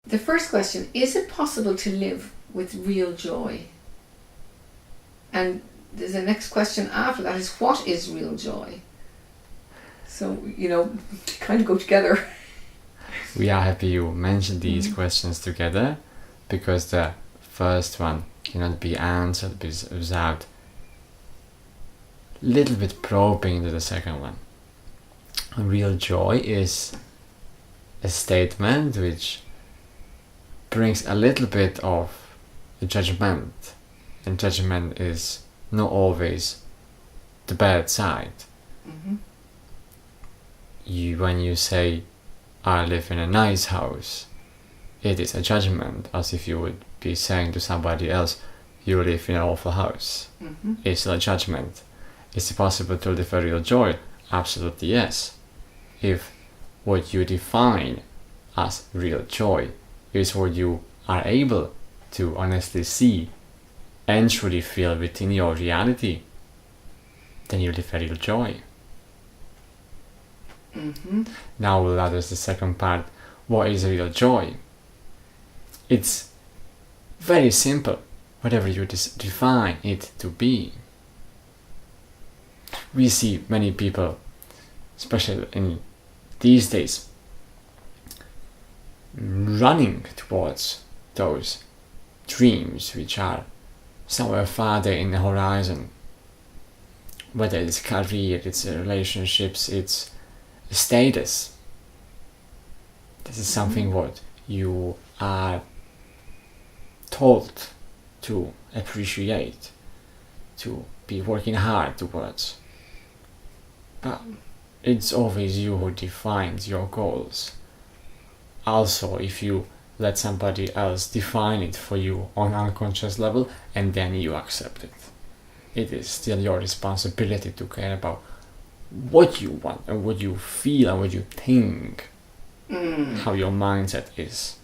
the first question, is it possible to live with real joy? And there's a next question after that is, what is real joy? So, kind of go together. We are happy you mentioned these questions together, because the first one cannot be answered without a little bit probing into the second one. Real joy is a statement which brings a little bit of judgment, and judgment is not always the bad side. When you say, I live in a nice house, it is a judgment, as if you would be saying to somebody else, you live in an awful house. It's a judgment. Is it possible to live a real joy? Absolutely yes. If what you define as real joy is what you are able to honestly see and truly feel within your reality, then you live a real joy. Now we'll address the second part. What is real joy? It's very simple, whatever you define it to be. We see many people, especially in these days, running towards those dreams which are somewhere farther in the horizon. Whether it's career, it's relationships, it's status. This is something what you are told to appreciate, to be working hard towards. But it's always you who defines your goals. Also, if you let somebody else define it for you on an unconscious level, and then you accept it, it is still your responsibility to care about what you want and what you feel and what you think, how your mindset is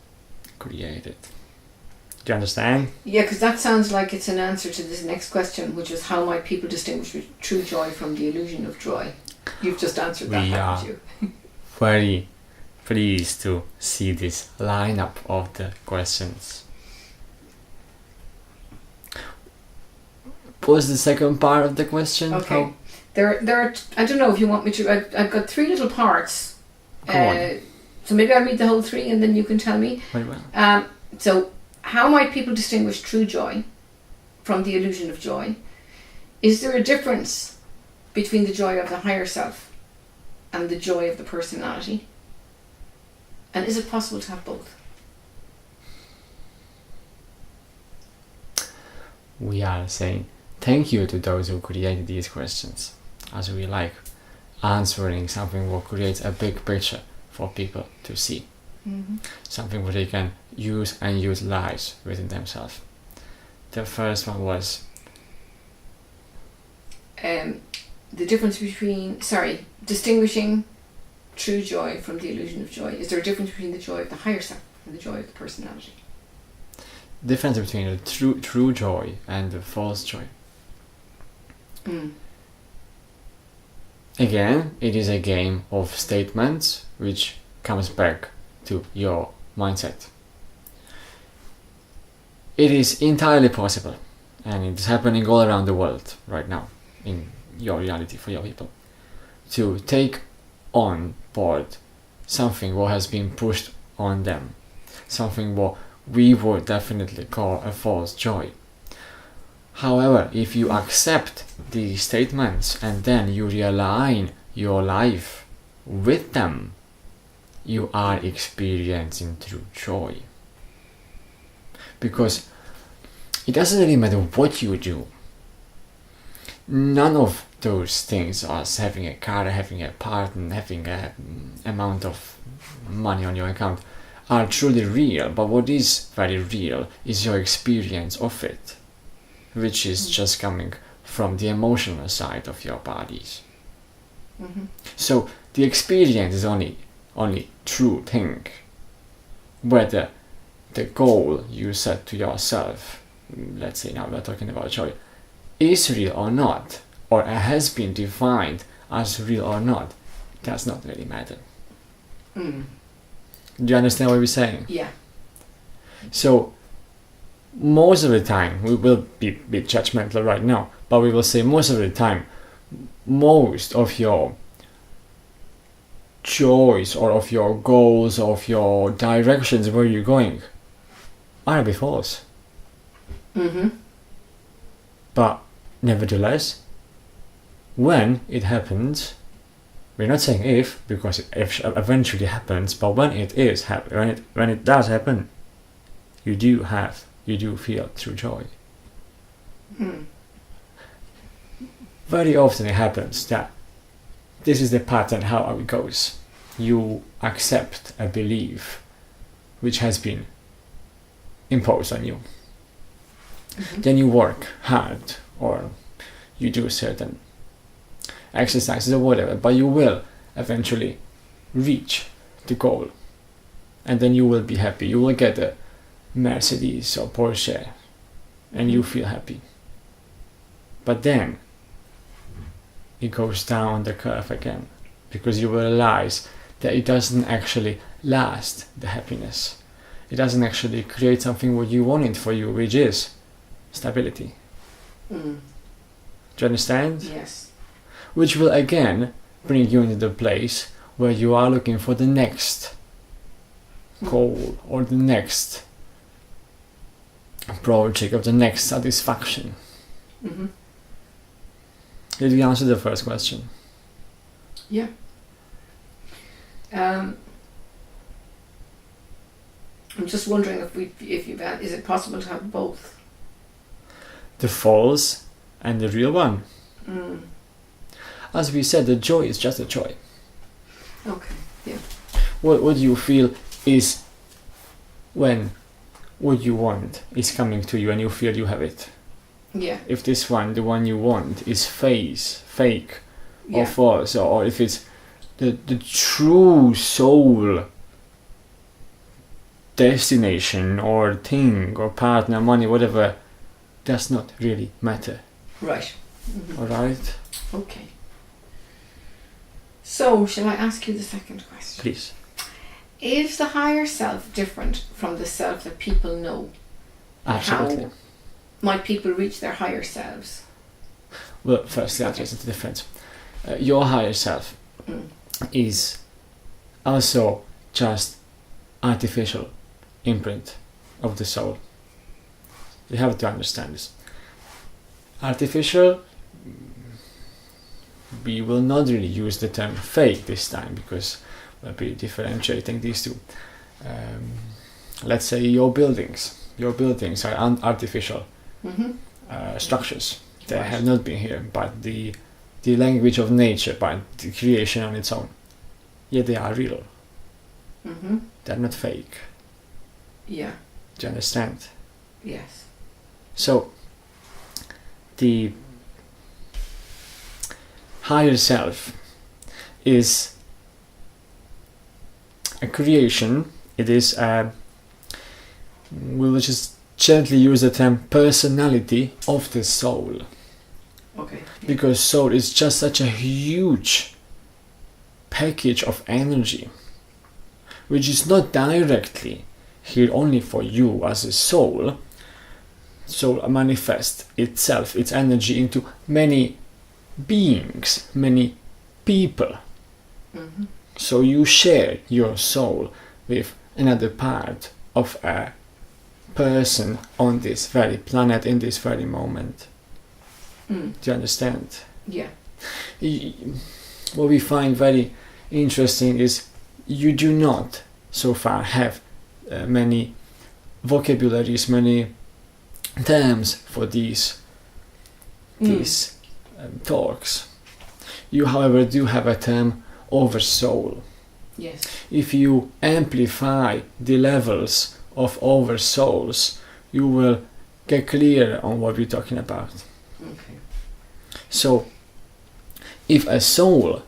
created. Do you understand? Yeah, because that sounds like it's an answer to this next question, which is, how might people distinguish true joy from the illusion of joy? You've just answered that, haven't you? Very pleased to see this lineup of the questions. What was the second part of the question? Okay. There are. I don't know if you want me to. I've got three little parts. So maybe I'll read the whole three, and then you can tell me. Very well. So, how might people distinguish true joy from the illusion of joy? Is there a difference between the joy of the higher self and the joy of the personality? And is it possible to have both? We are saying thank you to those who created these questions, as we like answering something what creates a big picture for people to see. Something where they can use and utilize within themselves. The first one was the difference between, distinguishing true joy from the illusion of joy. Is there a difference between the joy of the higher self and the joy of the personality? Difference between the true joy and the false joy. Again, it is a game of statements which comes back to your mindset. It is entirely possible, and it's happening all around the world right now in your reality for your people, to take on board something what has been pushed on them, something what we would definitely call a false joy. However, if you accept these statements and then you realign your life with them, you are experiencing true joy. Because it doesn't really matter what you do. None of those things, as having a car, having a partner, having an amount of money on your account, are truly real. But what is very real is your experience of it, which is just coming from the emotional side of your bodies. So the experience is only true thing. Whether the goal you set to yourself, let's say now we're talking about joy, is real or not, or has been defined as real or not, does not really matter. Do you understand what we're saying? Yeah. So most of the time, we will be judgmental right now, but we will say most of the time, most of your joys or of your goals, of your directions where you're going are a bit false. Mm-hmm. But nevertheless, when it happens, we're not saying if, because it eventually happens, but when it does happen, you do feel true joy. Mm. Very often it happens that this is the pattern how it goes. You accept a belief which has been imposed on you. Mm-hmm. Then you work hard or you do certain exercises or whatever, but you will eventually reach the goal and then you will be happy. You will get a Mercedes or Porsche and you feel happy. But then it goes down the curve again because you realize that it doesn't actually last, the happiness. It doesn't actually create something what you wanted for you, which is stability. Mm. Do you understand? Yes. Which will again bring you into the place where you are looking for the next goal or the next project or the next satisfaction. Mm-hmm. Did we answer the first question? Yeah. I'm just wondering is it possible to have both? The false and the real one. Mm. As we said, the joy is just a joy. Okay. Yeah. What you feel is when what you want is coming to you and you feel you have it. Yeah. If this one, the one you want, is fake Yeah. or false, or if it's the true soul destination or thing or partner, money, whatever, does not really matter. Right. Mm-hmm. Alright? Okay. So, shall I ask you the second question? Please. Is the higher self different from the self that people know? Absolutely. How might people reach their higher selves? Well, first, the answer is the difference. Your higher self is also just artificial imprint of the soul. You have to understand this. Artificial, we will not really use the term fake this time because we'll be differentiating these two. Let's say your buildings are artificial structures. They have not been here, but the language of nature, by the creation on its own. Yet they are real. Mm-hmm. They're not fake. Yeah. Do you understand? Yes. So, the higher self is a creation. It is we will just gently use the term personality of the soul. Okay. Because soul is just such a huge package of energy, which is not directly here only for you as a soul. Soul manifests itself, its energy, into many beings, many people. Mm-hmm. So you share your soul with another part of a person on this very planet in this very moment. Do you understand? Yeah. What we find very interesting is you do not so far have many vocabularies, many terms for these talks. You, however, do have a term oversoul. Yes. If you amplify the levels of oversouls, you will get clear on what we're talking about. Okay. So, if a soul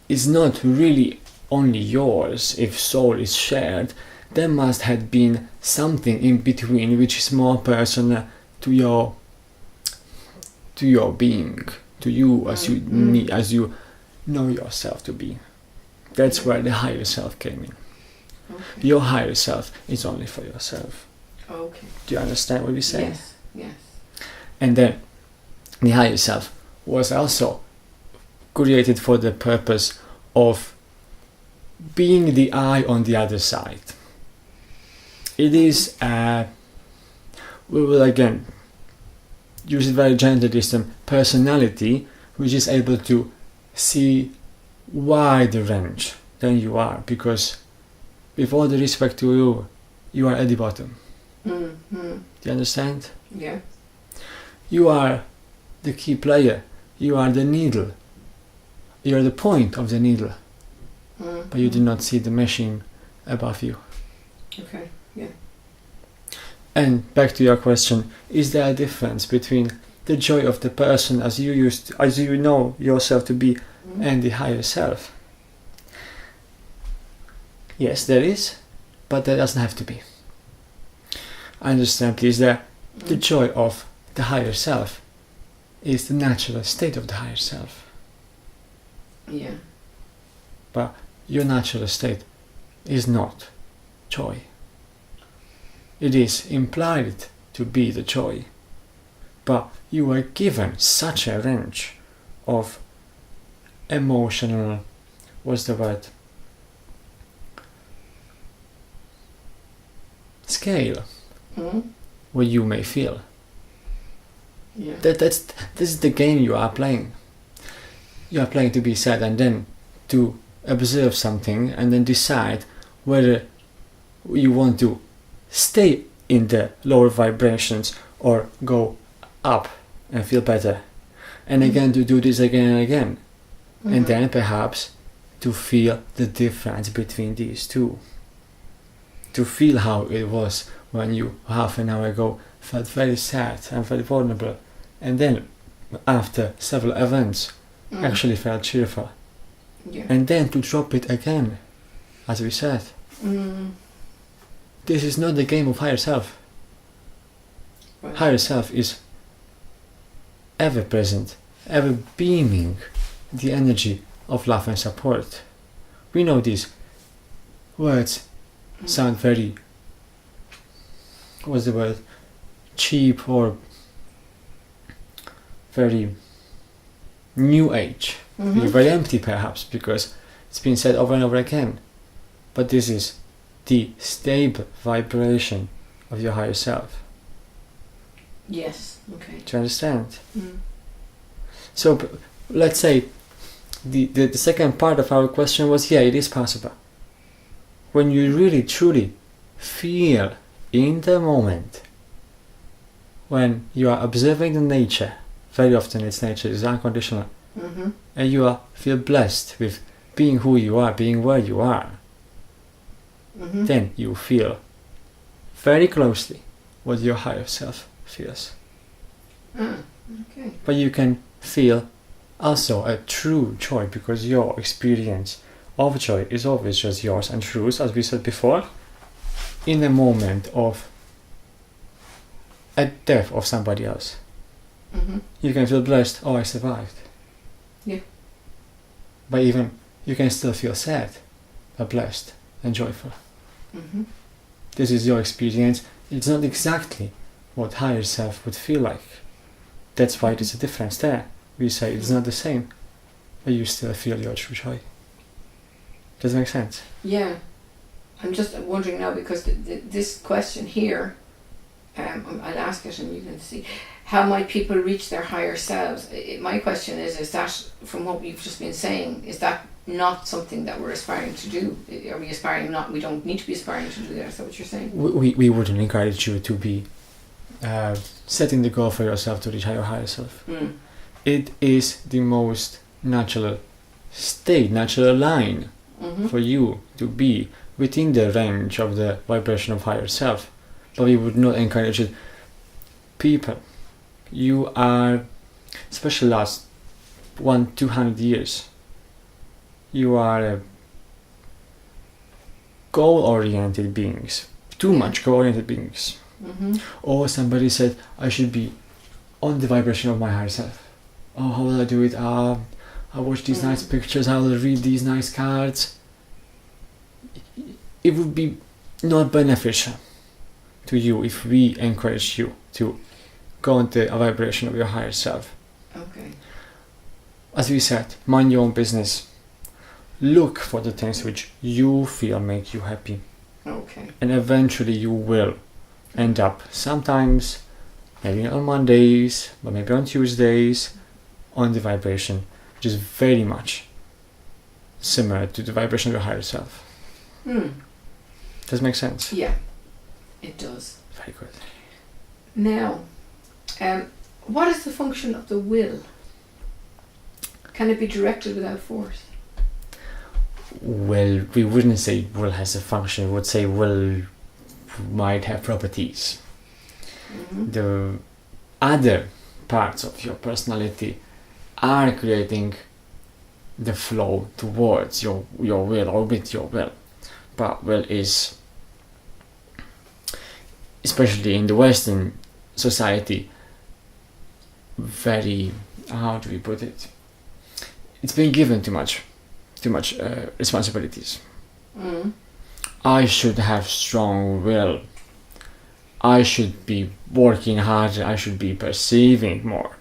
is not really only yours, if soul is shared, there must have been something in between which is more personal to your being, to you as you as you know yourself to be. That's where the higher self came in. Okay. Your higher self is only for yourself. Okay. Do you understand what we say? Yes. Yes. And then the higher self was also created for the purpose of being the eye on the other side. It is, we will again use it very gently, some personality which is able to see wider range than you are, because with all the respect to you, you are at the bottom. Mm-hmm. Do you understand? Yeah. You are the key player. You are the needle. You are the point of the needle, but you do not see the machine above you. Okay. Yeah. And back to your question, is there a difference between the joy of the person as you know yourself to be, and the higher self? Yes, there is, but there doesn't have to be. I understand, please, that the joy of the higher self is the natural state of the higher self. Yeah. But your natural state is not joy. It is implied to be the joy, but you are given such a range of emotional, what's the word, scale, what you may feel. Yeah. This is the game you are playing. You are playing to be sad and then to observe something and then decide whether you want to stay in the lower vibrations or go up and feel better, and again to do this again and again, and then perhaps to feel the difference between these two, to feel how it was when you half an hour ago felt very sad and very vulnerable, and then after several events actually felt cheerful, and then to drop it again, as we said. This is not the game of higher self. Right. Higher self is ever present, ever beaming the energy of love and support. We know these words sound very, what's the word, cheap or very new age, very empty perhaps, because it's been said over and over again. But this is the stable vibration of your higher self. Yes. Okay. Do you understand? So let's say the second part of our question was, yeah, it is possible. When you really truly feel in the moment, when you are observing the nature, very often its nature is unconditional, and you feel blessed with being who you are, being where you are, then you feel very closely what your higher self feels. Okay. But you can feel also a true joy, because your experience of joy is always just yours and true, as we said before, in a moment of a death of somebody else. You can feel blessed, oh, I survived. Yeah. But even you can still feel sad, but blessed and joyful. This is your experience. It's not exactly what higher self would feel like. That's why there's a difference there. We say it's not the same, but you still feel your true joy. Does that make sense? Yeah. I'm just wondering now, because this question here, I'll ask it and you can see. How might people reach their higher selves? My question is that, from what we've just been saying, is that not something that we're aspiring to do? Are we aspiring not? We don't need to be aspiring to do that. Is that what you're saying? We wouldn't encourage you to be setting the goal for yourself to reach your higher self. It is the most natural state, natural line for you to be within the range of the vibration of higher self. But we would not encourage it. People, you are, especially last 100-200 years, you are goal-oriented beings, too much goal-oriented beings. Or somebody said, I should be on the vibration of my higher self. Oh, how will I do it? I'll watch these nice pictures, I will read these nice cards. it would be not beneficial to you if we encourage you to go into a vibration of your higher self. Okay. As we said, mind your own business. Look for the things which you feel make you happy. Okay. And eventually you will end up, sometimes maybe on Mondays, but maybe on Tuesdays, on the vibration which is very much similar to the vibration of your higher self. Does it make sense? Yeah, it does. Very good. Now, what is the function of the will? Can it be directed without force? Well, we wouldn't say will has a function, we would say will might have properties. The other parts of your personality are creating the flow towards your will or with your will. But will is, especially in the Western society, very, how do we put it? It's been given too much responsibilities. I should have strong will. I should be working harder. I should be perceiving more.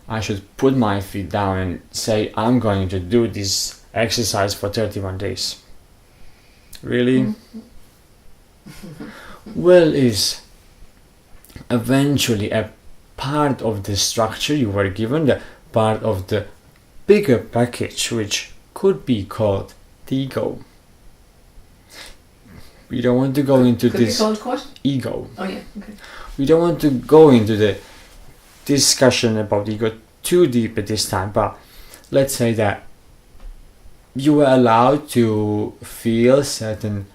I should put my feet down and say, I'm going to do this exercise for 31 days. Really? Will is eventually a part of the structure you were given, the part of the bigger package, which could be called the ego. We don't want to go into Could this. Be called what? Ego. Oh yeah. Okay. We don't want to go into the discussion about ego too deep at this time, but let's say that you were allowed to feel certain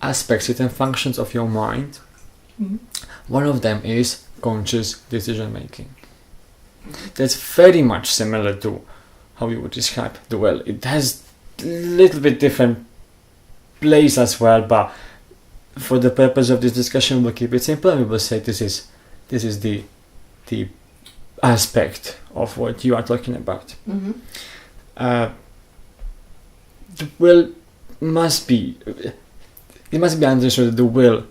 aspects, certain functions of your mind. One of them is conscious decision making. That's very much similar to how you would describe the will. It has a little bit different place as well, but for the purpose of this discussion we'll keep it simple and we will say this is the aspect of what you are talking about. The will must be understood that the will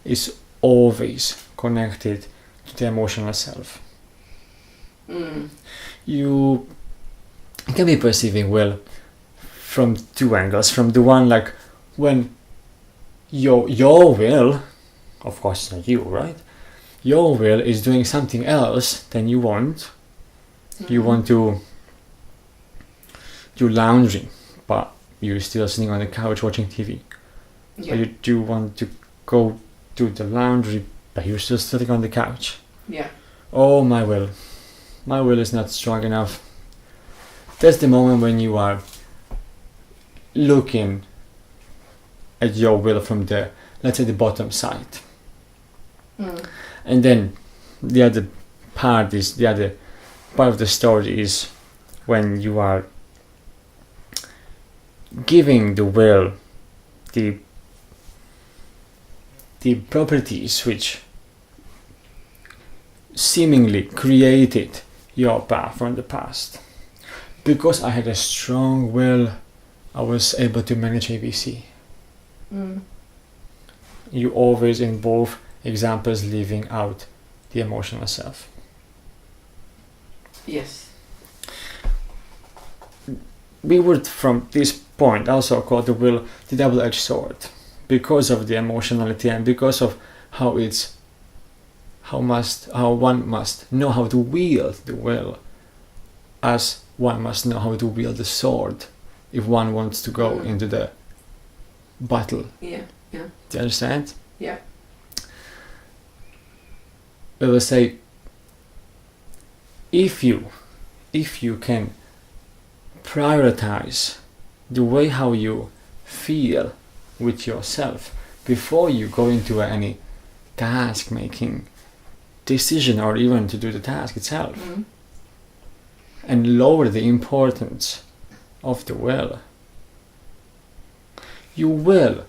is always connected to the emotional self. You can be perceiving will from two angles. From the one, like when your will, of course not you, right? Your will is doing something else than you want. You want to do laundry, but you're still sitting on the couch watching TV. Yeah. Or you do want to go do the laundry, but you're still sitting on the couch. Yeah. Oh, my will is not strong enough. That's the moment when you are looking at your will from the, let's say, the bottom side. And then the other part of the story is when you are giving the will the properties which seemingly created your path from the past. Because I had a strong will, I was able to manage ABC. You always in both examples leaving out the emotional self. Yes. We would from this point also call the will the double-edged sword, because of the emotionality and because of how one must know how to wield the will, as one must know how to wield the sword if one wants to go into the battle. Yeah. Yeah. Do you understand? Yeah. We will say, if you can prioritize the way how you feel with yourself before you go into any task making decision or even to do the task itself, and lower the importance of the will, you will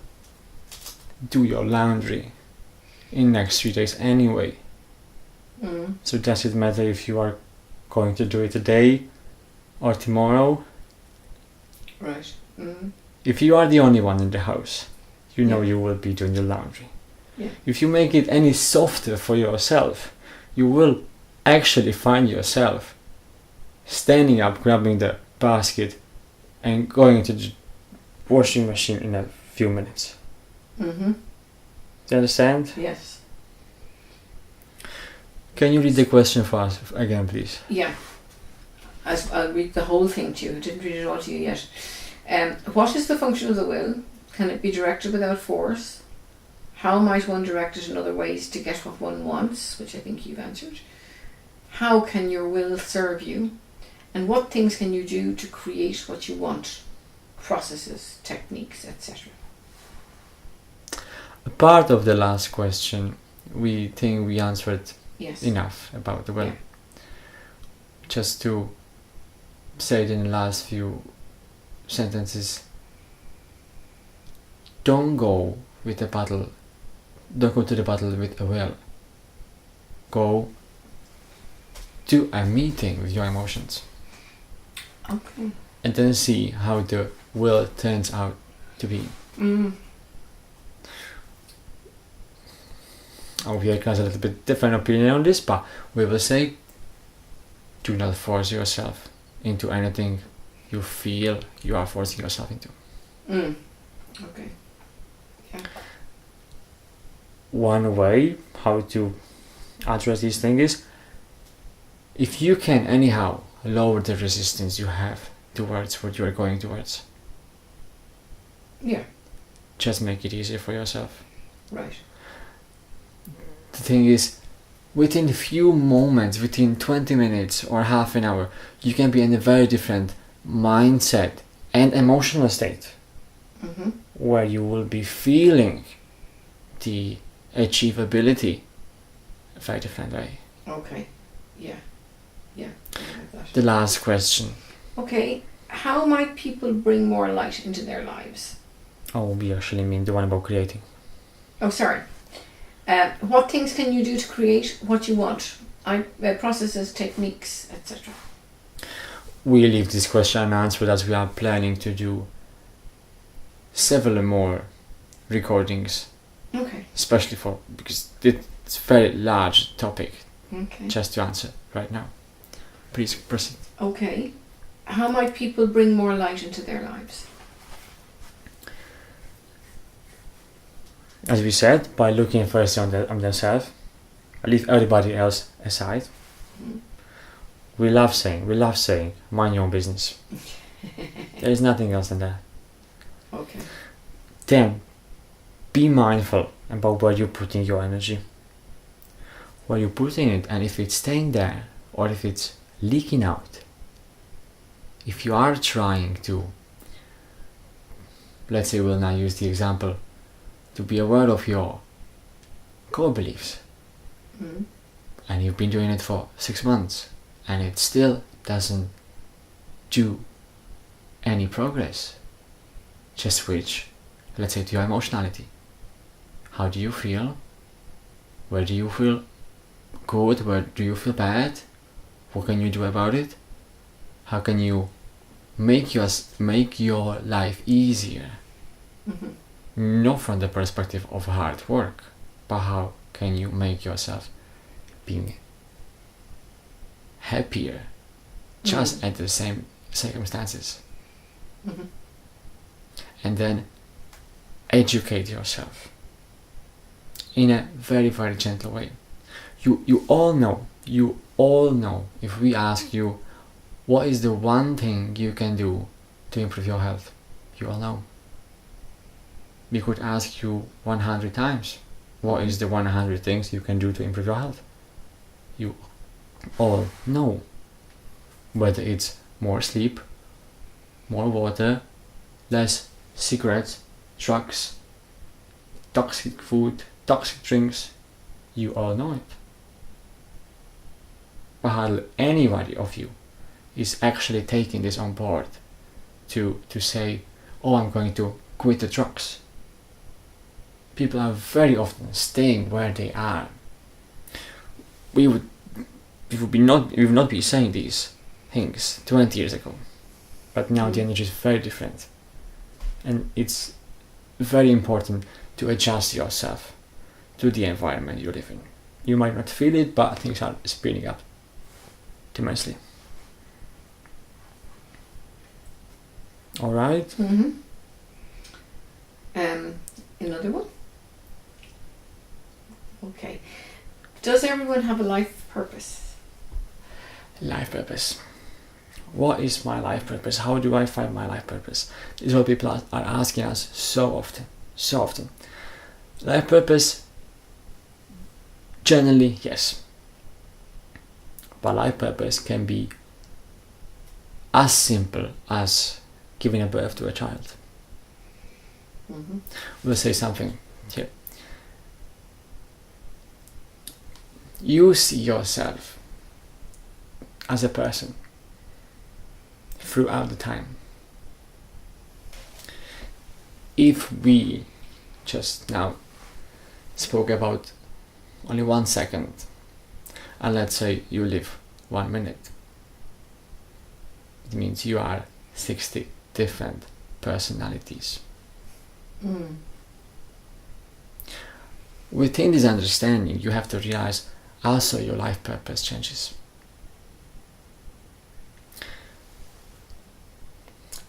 do your laundry in next 3 days anyway. So does it matter if you are going to do it today or tomorrow? Right. If you are the only one in the house, you know Yeah. you will be doing the laundry. Yeah. If you make it any softer for yourself, you will actually find yourself standing up, grabbing the basket, and going to the washing machine in a few minutes. Mm-hmm. Do you understand? Yes. Can you read the question for us again, please? Yeah. I'll read the whole thing to you. I didn't read it all to you yet. What is the function of the will? Can it be directed without force? How might one direct it in other ways to get what one wants? Which I think you've answered. How can your will serve you? And what things can you do to create what you want? Processes, techniques, etc. A part of the last question, we think we answered Yes. enough about the will. Yeah. Just to say it in the last few sentences, don't go to the battle with a will. Go to a meeting with your emotions Okay. and then see how the will turns out to be. Mm. Ovia has a little bit different opinion on this, but we will say, do not force yourself into anything you feel you are forcing yourself into. Mm. Okay. Yeah. One way how to address these things is, if you can anyhow lower the resistance you have towards what you are going towards, Yeah. just make it easier for yourself. Right. The thing is, within a few moments, within 20 minutes or half an hour, you can be in a very different mindset and emotional state, Mm-hmm. where you will be feeling the achievability a very different way. Okay. Yeah. Yeah. I like that. The last question. Okay. How might people bring more light into their lives? Oh, we actually mean the one about creating. Oh, sorry. What things can you do to create what you want? Processes, techniques, etc. We leave this question unanswered as we are planning to do several more recordings, Okay. especially because it's a very large topic Okay. just to answer right now. Please proceed. Okay. How might people bring more light into their lives? As we said, by looking first on themselves, I leave everybody else aside. Mm. We love saying, mind your own business. There is nothing else than that. Okay. Then, be mindful about where you're putting your energy. Where you're putting it, and if it's staying there, or if it's leaking out. If you are trying to, let's say we'll now use the example, to be aware of your core beliefs, Mm. and you've been doing it for 6 months, and it still doesn't do any progress, just switch, let's say, to your emotionality. How do you feel? Where do you feel good? Where do you feel bad? What can you do about it? How can you make your life easier? Mm-hmm. Not from the perspective of hard work, but how can you make yourself being happier just at the same circumstances? Mm-hmm. And then educate yourself in a very, very gentle way. You all know, if we ask you what is the one thing you can do to improve your health, you all know. We could ask you 100 times, what is the 100 things you can do to improve your health? You all know. Whether it's more sleep, more water, less cigarettes, drugs, toxic food, toxic drinks, you all know it. But hardly anybody of you is actually taking this on board to say, oh, I'm going to quit the drugs. People are very often staying where they are. We would not be saying these things 20 years ago, but now the energy is very different. And it's very important to adjust yourself to the environment you live in. You might not feel it, but things are speeding up immensely. All right. Mm-hmm. Another one. Okay. Does everyone have a life purpose? Life purpose. What is my life purpose? How do I find my life purpose? This is what people are asking us so often. So often. Life purpose, generally, yes. But life purpose can be as simple as giving a birth to a child. Mm-hmm. We'll say something here. You see yourself as a person throughout the time. If we just now spoke about only 1 second, and let's say you live 1 minute, it means you are 60 different personalities. Mm. Within this understanding, you have to realize also your life purpose changes.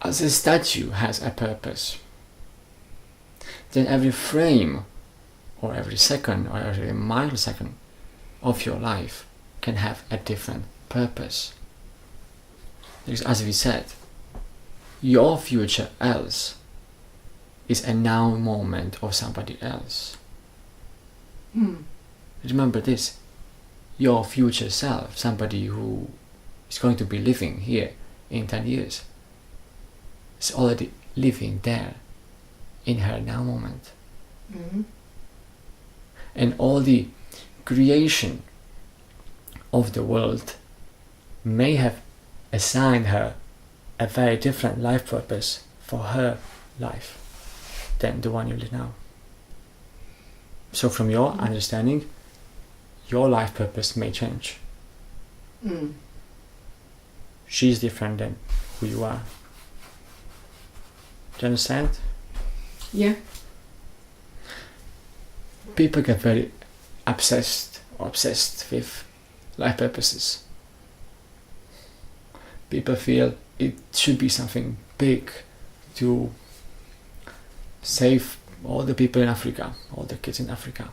As a statue has a purpose, then every frame or every second or every millisecond of your life can have a different purpose. Because as we said, your future else is a now moment of somebody else. Mm. Remember this, your future self, somebody who is going to be living here in 10 years, is already living there in her now moment. Mm-hmm. And all the creation of the world may have assigned her a very different life purpose for her life than the one you live now. So from your understanding, your life purpose may change. Mm. She's different than who you are. Do you understand? Yeah. People get very obsessed with life purposes. People feel it should be something big to save all the people in Africa, all the kids in Africa,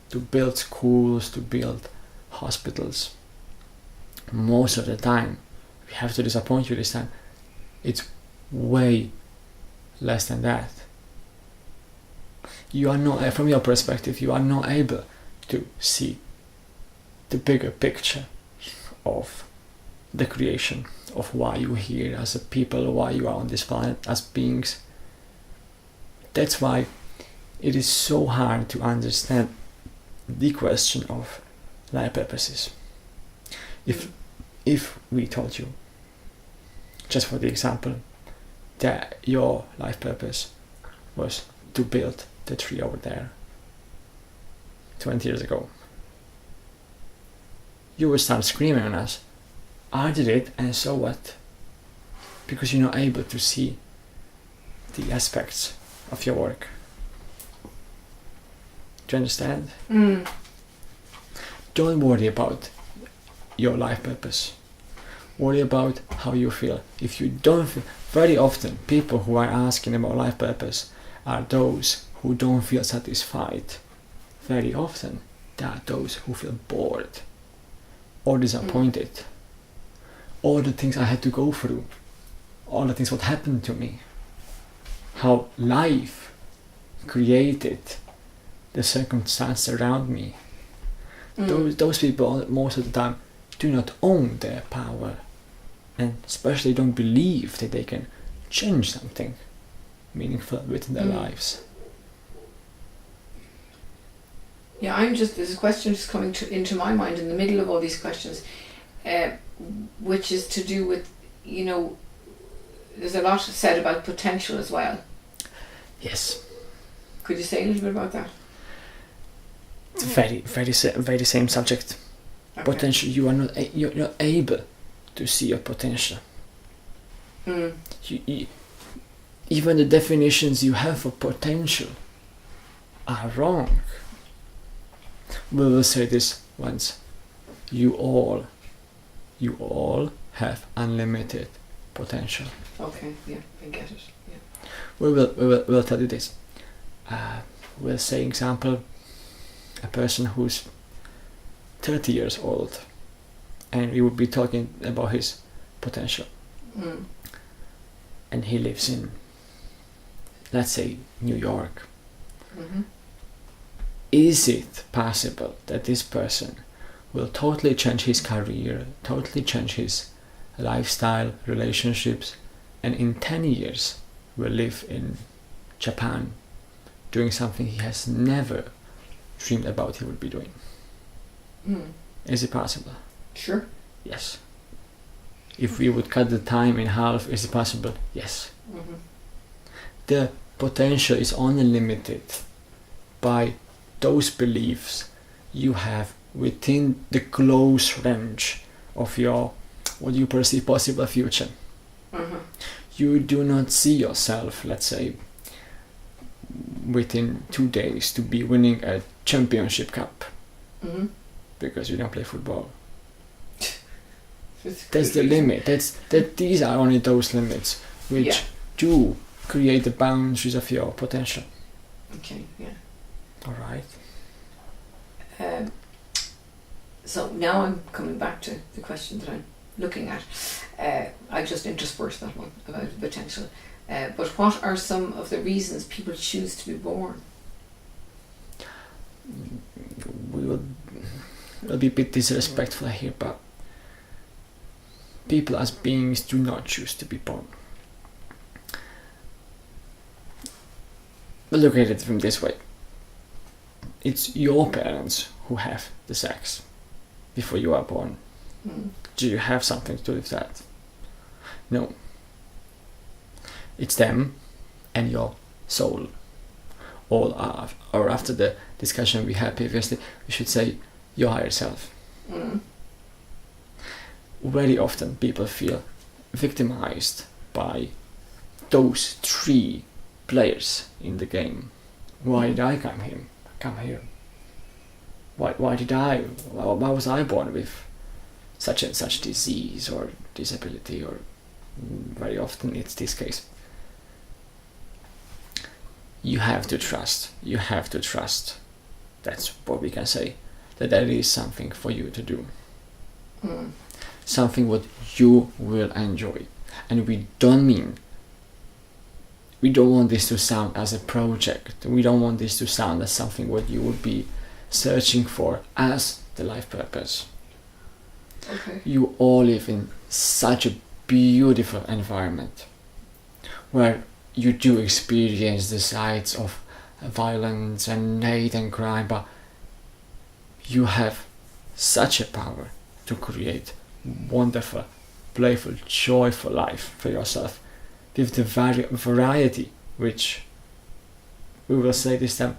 to build schools, to build hospitals. Most of the time, we have to disappoint you this time, it's way less than that. You are not, from your perspective, you are not able to see the bigger picture of the creation, of why you're here as a people, why you are on this planet as beings. That's why it is so hard to understand the question of life purposes. If we told you, just for the example, that your life purpose was to build the tree over there 20 years ago, you would start screaming on us, I did it, and so what? Because you're not able to see the aspects of your work. Do you understand? Mm. Don't worry about your life purpose. Worry about how you feel. If you don't feel, very often people who are asking about life purpose are those who don't feel satisfied. Very often they are those who feel bored or disappointed. All the things I had to go through, all the things what happened to me, how life created the circumstance around me. Those people most of the time do not own their power, and especially don't believe that they can change something meaningful within their lives. Yeah, there's a question just coming into my mind in the middle of all these questions, which is to do with, there's a lot said about potential as well. Yes. Could you say a little bit about that? Very same subject. Okay. Potential. You're not able to see your potential. even the definitions you have for potential are wrong. We will say this once. You all have unlimited potential. Okay, yeah, I get it. Yeah. We'll tell you this. We'll say, example, a person who's 30 years old, and we would be talking about his potential. And he lives in, let's say, New York. Is it possible that this person will totally change his career, totally change his lifestyle, relationships, and in 10 years will live in Japan doing something he has never dreamed about he would be doing? Is it possible? Sure. Yes. If we would cut the time in half, is it possible? Yes. The potential is only limited by those beliefs you have within the close range of your, what you perceive possible future. You do not see yourself, let's say, within 2 days to be winning a championship cup because you don't play football. That's the limit. These are only those limits which do create the boundaries of your potential. Okay, yeah. All right. So now I'm coming back to the question that I'm looking at. I just interspersed that one about the potential. But what are some of the reasons people choose to be born? We'll be a bit disrespectful here, but people as beings do not choose to be born. But look at it from this way. It's your parents who have the sex before you are born. Do you have something to do with that? No. It's them and your soul. Or after the discussion we had previously, we should say your higher self. Very often people feel victimized by those 3 players in the game. Why did I come here? Why was I born with such and such disease or disability? Or very often it's this case. You have to trust. That's what we can say. That there is something for you to do. Something what you will enjoy. And we don't want this to sound as a project. We don't want this to sound as something what you would be searching for as the life purpose. Okay. You all live in such a beautiful environment where you do experience the sides of violence and hate and crime, but you have such a power to create wonderful, playful, joyful life for yourself with the variety which, we will say this time,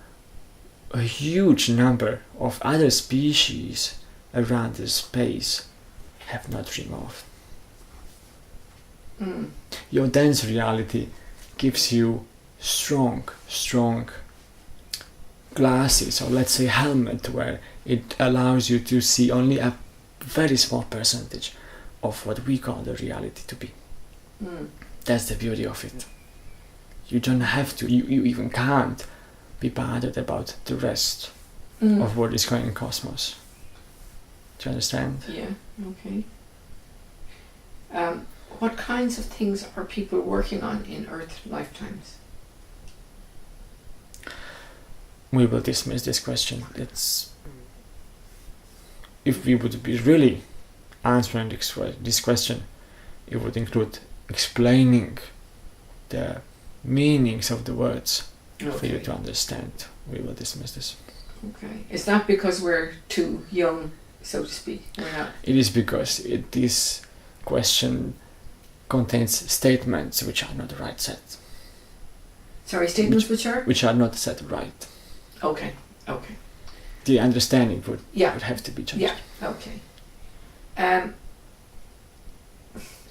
a huge number of other species around this space have not dreamed of. Your dense reality gives you strong glasses, or let's say helmet, where it allows you to see only a very small percentage of what we call the reality to be. That's the beauty of it. You don't have to, you even can't be bothered about the rest of what is going in cosmos. Do you understand? Yeah, okay. What kinds of things are people working on in Earth lifetimes? We will dismiss this question. If we would be really answering this question, it would include explaining the meanings of the words for you to understand. We will dismiss this. Okay. Is that because we're too young, so to speak? We're not. It is because this question contains statements which are not right set. Sorry, statements which are? Which are not set right. Okay. The understanding would have to be changed. Yeah, okay.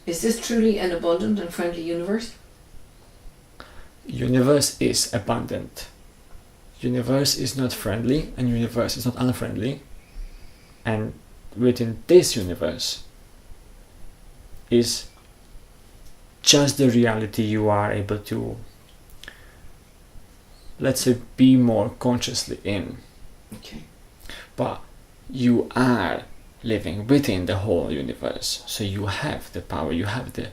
Is this truly an abundant and friendly universe? universe is abundant. Universe is not friendly and universe is not unfriendly. And within this universe is just the reality you are able to, let's say, be more consciously in. Okay. But you are living within the whole universe, so you have the power, you have the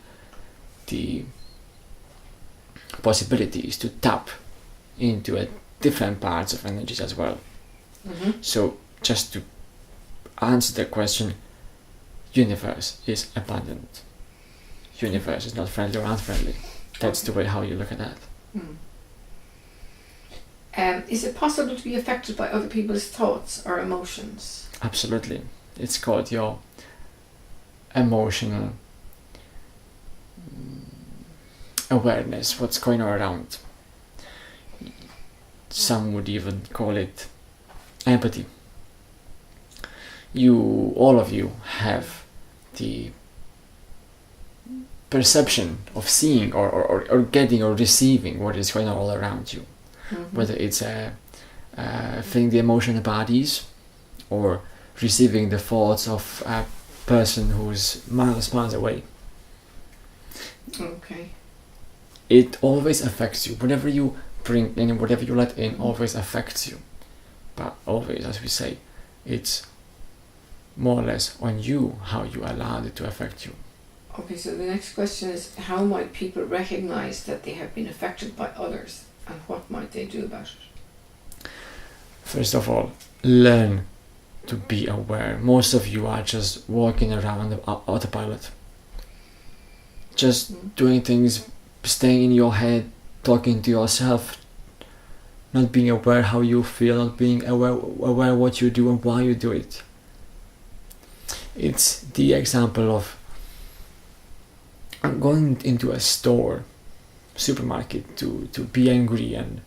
possibilities to tap into a different parts of energies as well. So just to answer the question, universe is abundant. Universe is not friendly or unfriendly. That's the way how you look at that. Is it possible to be affected by other people's thoughts or emotions? Absolutely. It's called your emotional awareness, what's going on around. Some would even call it empathy. All of you have the perception of seeing or getting or receiving what is going on all around you. Whether it's feeling the emotional bodies or receiving the thoughts of a person who's miles away. Okay. It always affects you. Whatever you bring in, whatever you let in, always affects you. But always, as we say, it's more or less on you how you allow it to affect you. Okay, so the next question is, how might people recognize that they have been affected by others, and what might they do about it? First of all, learn to be aware. Most of you are just walking around the autopilot. Just doing things, staying in your head, talking to yourself, not being aware how you feel, not being aware what you do and why you do it. It's the example of going into a supermarket to be angry and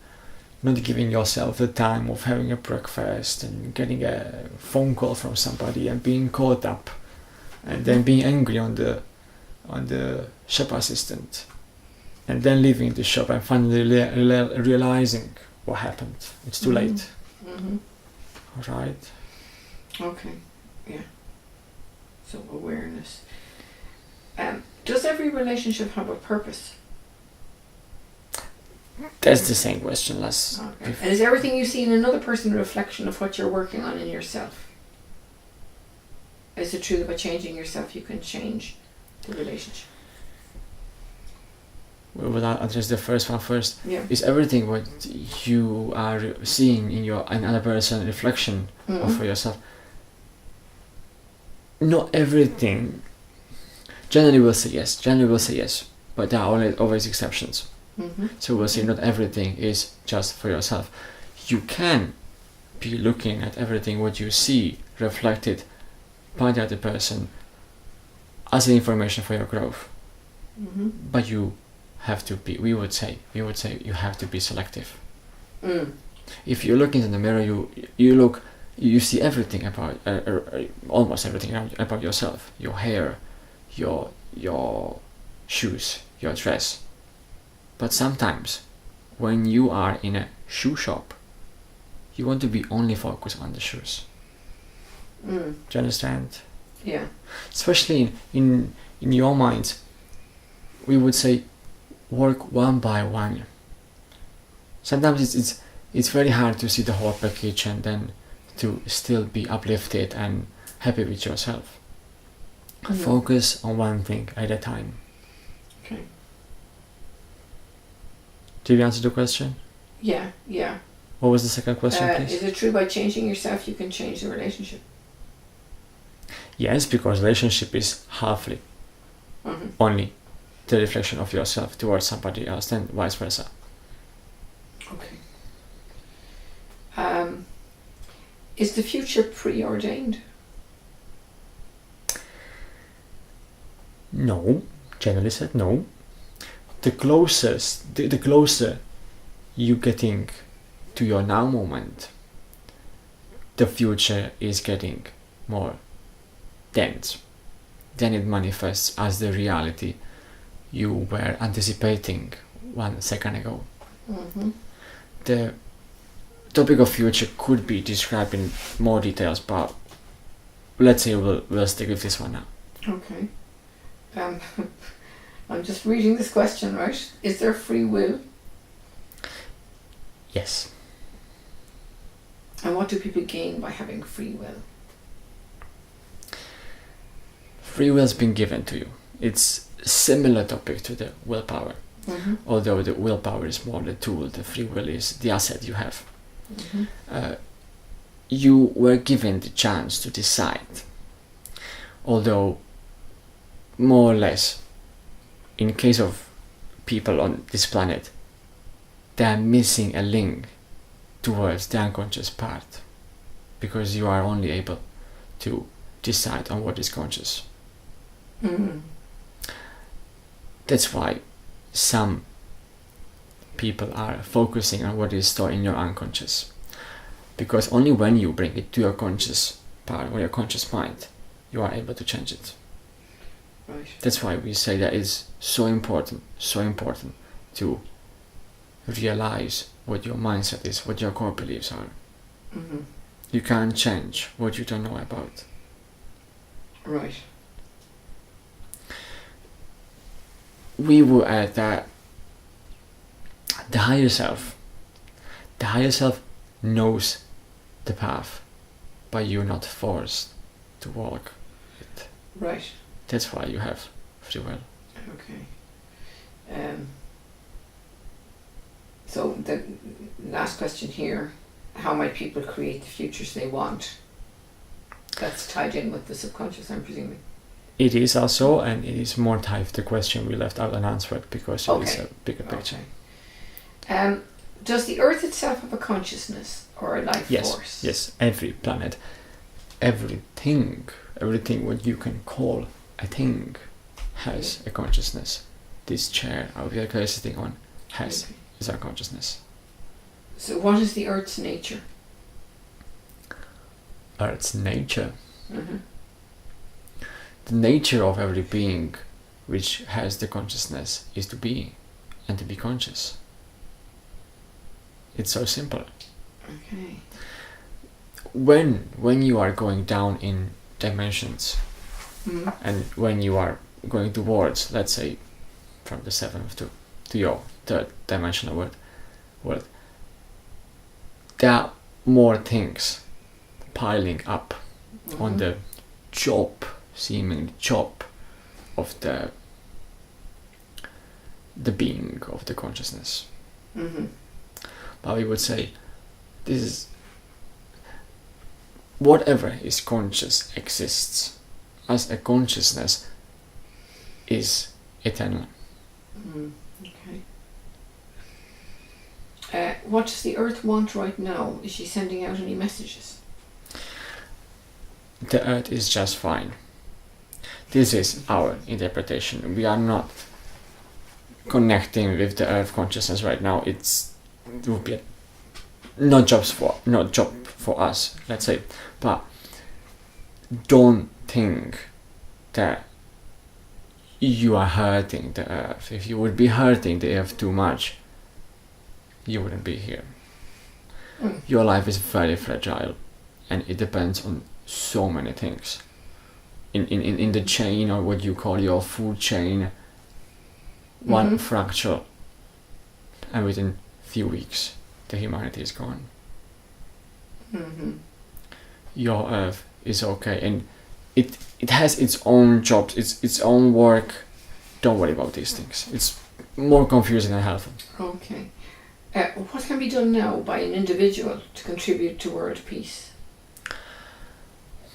not giving yourself the time of having a breakfast and getting a phone call from somebody and being caught up and then being angry on the shop assistant and then leaving the shop and finally realizing what happened. It's too late. Right? Okay, yeah. So awareness. Does every relationship have a purpose? That's the same question. Okay. And is everything you see in another person a reflection of what you're working on in yourself? Is it true that by changing yourself you can change the relationship? Will I address the first one first? Yeah. Is everything what you are seeing in another person a reflection of for yourself? Not everything. Generally we'll say yes, but there are always exceptions. So we'll say not everything is just for yourself. You can be looking at everything what you see reflected by the other person as information for your growth. But you have to be, we would say you have to be selective. If you look into the mirror, you see everything about almost everything about yourself, your hair, your shoes, your dress. But sometimes when you are in a shoe shop, you want to be only focused on the shoes. Do you understand? Yeah. Especially in your mind, we would say work one by one. Sometimes it's very hard to see the whole package and then to still be uplifted and happy with yourself. Focus on one thing at a time. Okay. Did you answer the question? Yeah. What was the second question, please? Is it true by changing yourself you can change the relationship? Yes, because relationship is halfly only the reflection of yourself towards somebody else, and vice versa. Okay. Is the future preordained? No, generally said no. The closer you getting to your now moment, the future is getting more dense. Then it manifests as the reality you were anticipating 1 second ago. Mm-hmm. The topic of future could be described in more details, but let's say we'll stick with this one now. Okay. I'm just reading this question, right? Is there free will? Yes. And what do people gain by having free will? Free will's been given to you. It's a similar topic to the willpower. Mm-hmm. Although the willpower is more the tool, the free will is the asset you have. Mm-hmm. You were given the chance to decide. Although, more or less, in case of people on this planet, they are missing a link towards the unconscious part, because you are only able to decide on what is conscious. Mm-hmm. That's why some people are focusing on what is stored in your unconscious, because only when you bring it to your conscious part or your conscious mind, you are able to change it. Right. That's why we say that it's so important to realize what your mindset is, what your core beliefs are. Mm-hmm. You can't change what you don't know about. Right. We will add that the higher self knows the path, but you're not forced to walk it. Right. That's why you have free will. Okay. So the last question here, how might people create the futures they want? That's tied in with the subconscious, I'm presuming. It is also, and it is more tied to the question we left out unanswered, because it is a bigger picture. Okay. Does the Earth itself have a consciousness or a life force? Yes, every planet, everything what you can call a thing has a consciousness. This chair we are sitting on is our consciousness. So what is the Earth's nature? Earth's nature? Mm-hmm. The nature of every being which has the consciousness is to be, and to be conscious. It's so simple. Okay. When you are going down in dimensions, Mm-hmm. and when you are going towards, let's say, from the seventh to your third dimensional world, there are more things piling up on the seeming job of the being of the consciousness. Mm-hmm. But we would say this is whatever is conscious exists as a consciousness is eternal. Okay. What does the Earth want right now? Is she sending out any messages? The Earth is just fine. This is our interpretation. We are not connecting with the Earth consciousness right now. It would be not job for us, let's say. But don't think that you are hurting the Earth. If you would be hurting the Earth too much, you wouldn't be here. Your life is very fragile, and it depends on so many things. In the chain, or what you call your food chain, one fracture, and within few weeks the humanity is gone. Your Earth is okay, and it has its own jobs, its own work. Don't worry about these things. It's more confusing than helpful. Okay. What can be done now by an individual to contribute to world peace?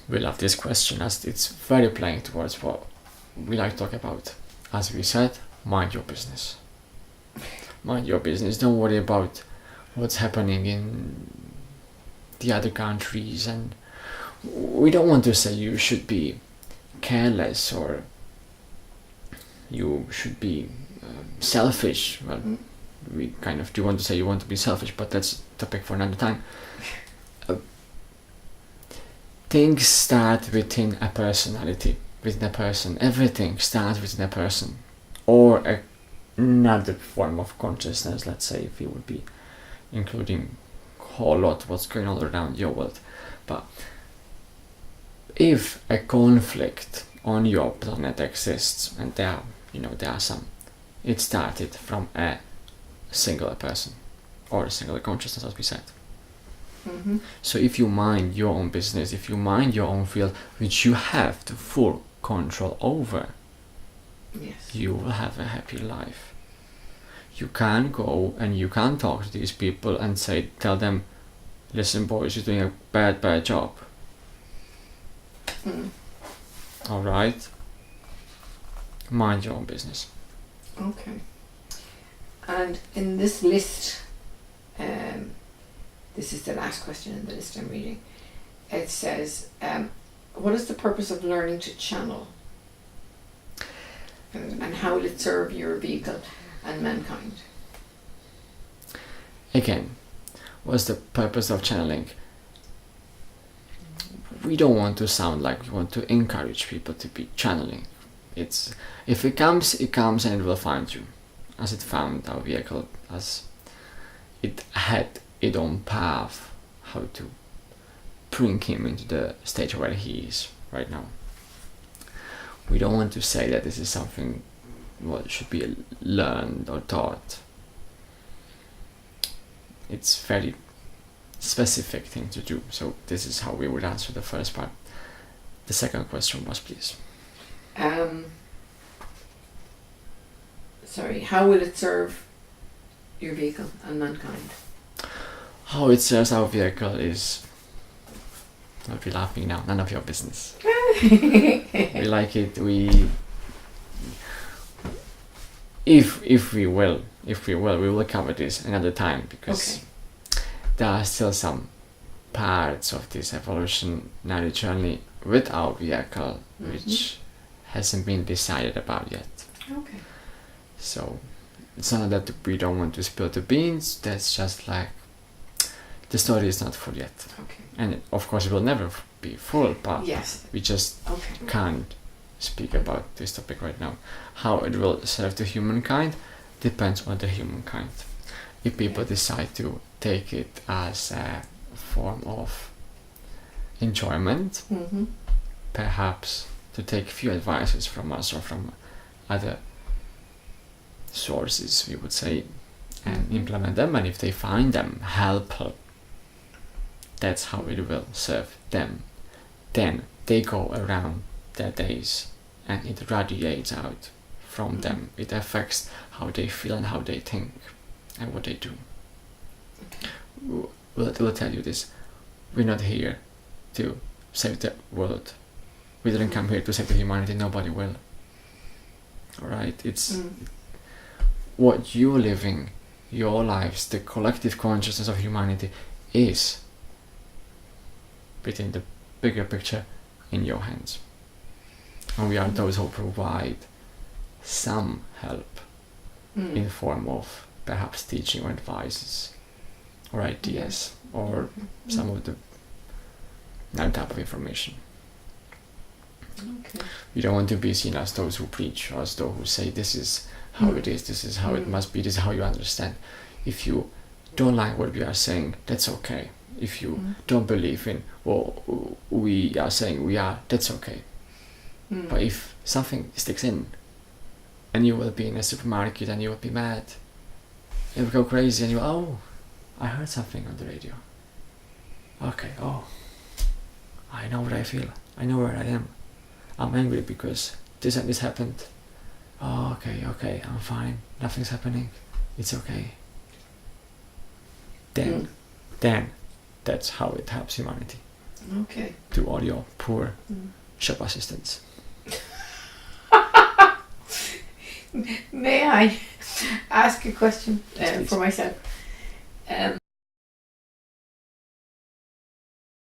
We love this question, as it's very playing towards what we like to talk about. As we said, mind your business. Mind your business. Don't worry about what's happening in the other countries, and we don't want to say you should be careless or you should be selfish. Well, we kind of do want to say you want to be selfish, but that's a topic for another time. Things start within a personality, within a person. Everything starts within a person or a another form of consciousness, let's say, if you would be including a whole lot what's going on around your world. But if a conflict on your planet exists, and there are some, it started from a singular person or a singular consciousness, as we said. Mm-hmm. So if you mind your own business, if you mind your own field, which you have the full control over, Yes. you will have a happy life. You can go and you can talk to these people and tell them, listen boys, you're doing a bad job. Mm. Alright? Mind your own business. Okay. And in this list, this is the last question in the list I'm reading. It says, what is the purpose of learning to channel? And how will it serve your vehicle and mankind? Again, what's the purpose of channeling? We don't want to sound like we want to encourage people to be channeling. If it comes and it will find you, as it found our vehicle, as it had its own path, how to bring him into the stage where he is right now. We don't want to say that this is something what should be learned or taught. It's very specific thing to do. So this is how we would answer the first part. The second question was, please. Sorry, how will it serve your vehicle and mankind? How it serves our vehicle is... I'll be laughing now, none of your business. We like it, if we will, we will cover this another time, because there are still some parts of this evolutionary journey with our vehicle which hasn't been decided about yet. Okay. So it's not that we don't want to spill the beans, that's just like the story is not full yet. Okay. And of course it will never be full, but yes, we just can't speak about this topic right now. How it will serve the humankind depends on the humankind. If people decide to take it as a form of enjoyment, perhaps to take few advices from us or from other sources, we would say, and implement them, and if they find them helpful, that's how it will serve them. Then they go around their days and it radiates out from them. It affects how they feel and how they think and what they do. We'll tell you this. We're not here to save the world. We didn't come here to save the humanity. Nobody will. Alright? It's what you're living, your lives, the collective consciousness of humanity is within the bigger picture in your hands. And we are those who provide some help in form of perhaps teaching or advices or ideas or some of the that type of information. Okay. We don't want to be seen as those who preach or as those who say this is how it is, this is how it must be, this is how you understand. If you don't like what we are saying, that's okay. If you don't believe in what we are saying we are, that's okay. But if something sticks in and you will be in a supermarket and you will be mad, you will go crazy and you will, I heard something on the radio. Okay, I know what I feel. I know where I am. I'm angry because this and this happened. Okay, I'm fine. Nothing's happening. It's okay. Then that's how it helps humanity. Okay. To all your poor shop assistants. May I ask a question for myself?